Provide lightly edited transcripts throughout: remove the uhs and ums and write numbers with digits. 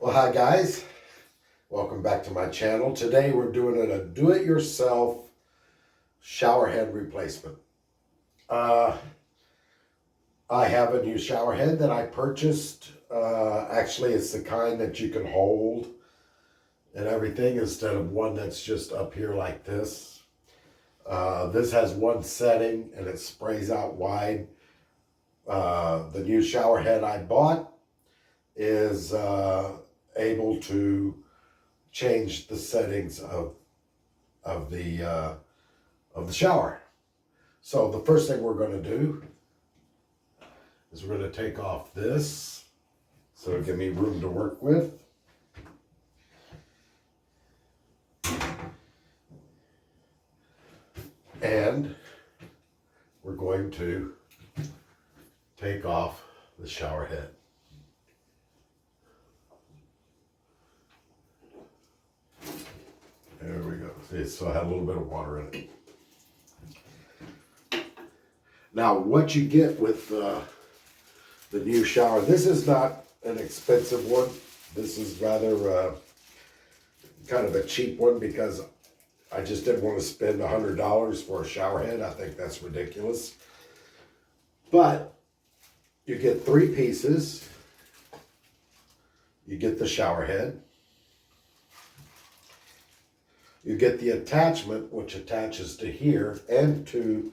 Well, hi guys, welcome back to my channel. Today we're doing a do-it-yourself shower head replacement. I have a new shower head that I purchased. Actually, it's the kind that you can hold and everything instead of one that's just up here like this. This has one setting and it sprays out wide. The new shower head I bought is able to change the settings of the shower. So the first thing we're going to do is we're going to take off this so it'll give me room to work with. And we're going to take off the shower head. There we go. See, it still had a little bit of water in it. Now, what you get with the new shower, this is not an expensive one. This is rather kind of a cheap one because I just didn't want to spend $100 for a shower head. I think that's ridiculous. But you get 3 pieces. You get the shower head. You get the attachment, which attaches to here and to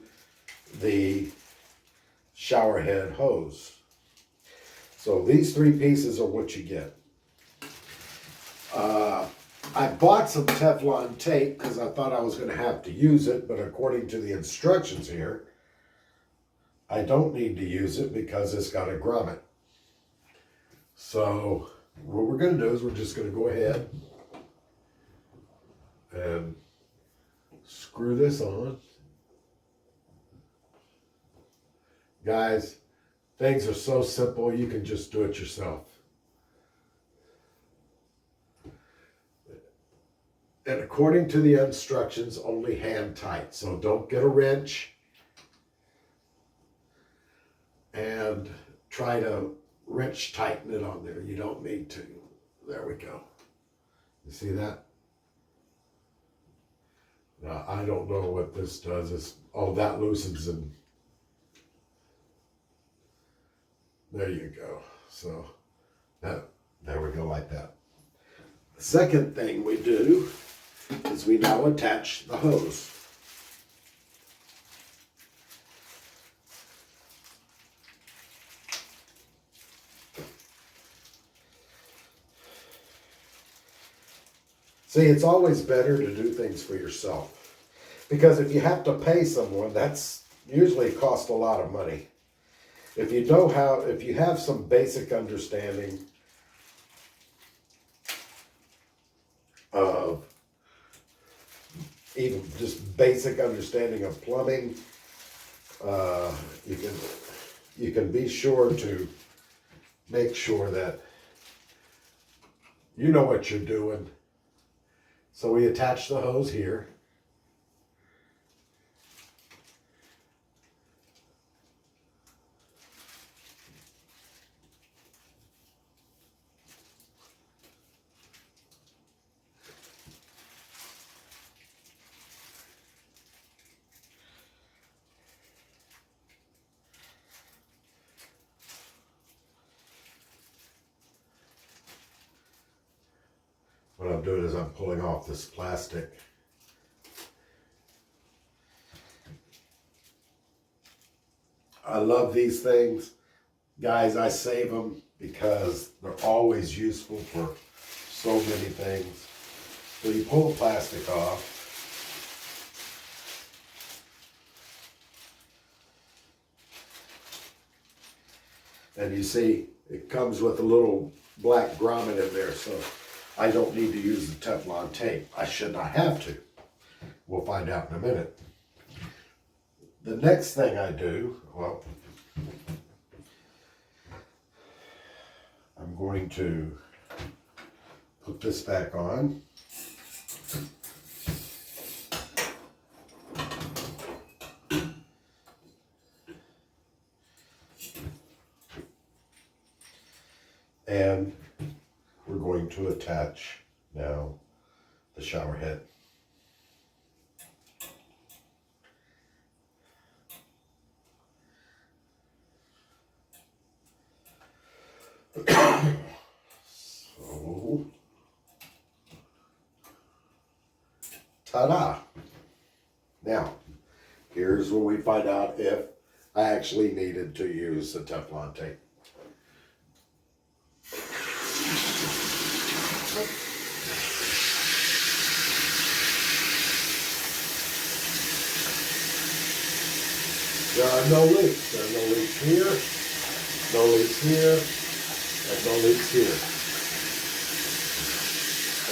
the shower head hose. So these 3 pieces are what you get. I bought some Teflon tape because I thought I was going to have to use it, but according to the instructions here, I don't need to use it because it's got a grommet. So what we're going to do is we're just going to go ahead and screw this on. Guys, things are so simple, you can just do it yourself. And according to the instructions, only hand tight. So don't get a wrench and try to wrench tighten it on there. You don't need to. There we go. You see that? Now, I don't know what this does. It's, oh, that loosens and there you go. So there we go like that. The second thing we do is we now attach the hose. See, it's always better to do things for yourself because if you have to pay someone, that's usually cost a lot of money. If you know how, if you have some basic understanding of even just basic understanding of plumbing, you can be sure to make sure that you know what you're doing. So we attach the hose here. What I'm doing is I'm pulling off this plastic. I love these things. Guys, I save them because they're always useful for so many things. So you pull the plastic off. And you see, it comes with a little black grommet in there, so I don't need to use the Teflon tape. I should not have to. We'll find out in a minute. The next thing I do, well, I'm going to put this back on. And we're going to attach now the shower head. So, ta-da! Now, here's where we find out if I actually needed to use the Teflon tape. There are no leaks. There are no leaks here, no leaks here, and no leaks here.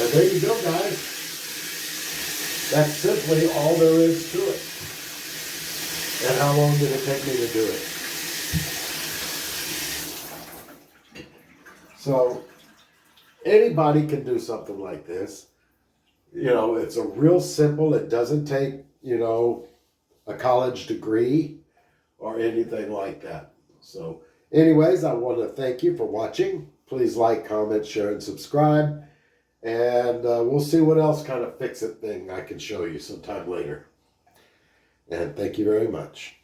And there you go, guys. That's simply all there is to it. And how long did it take me to do it? So, anybody can do something like this. You know, it's a real simple, it doesn't take, you know, a college degree or anything like that. So, anyways, I want to thank you for watching. Please like, comment, share, and subscribe. And we'll see what else kind of fix-it thing I can show you sometime later. And thank you very much.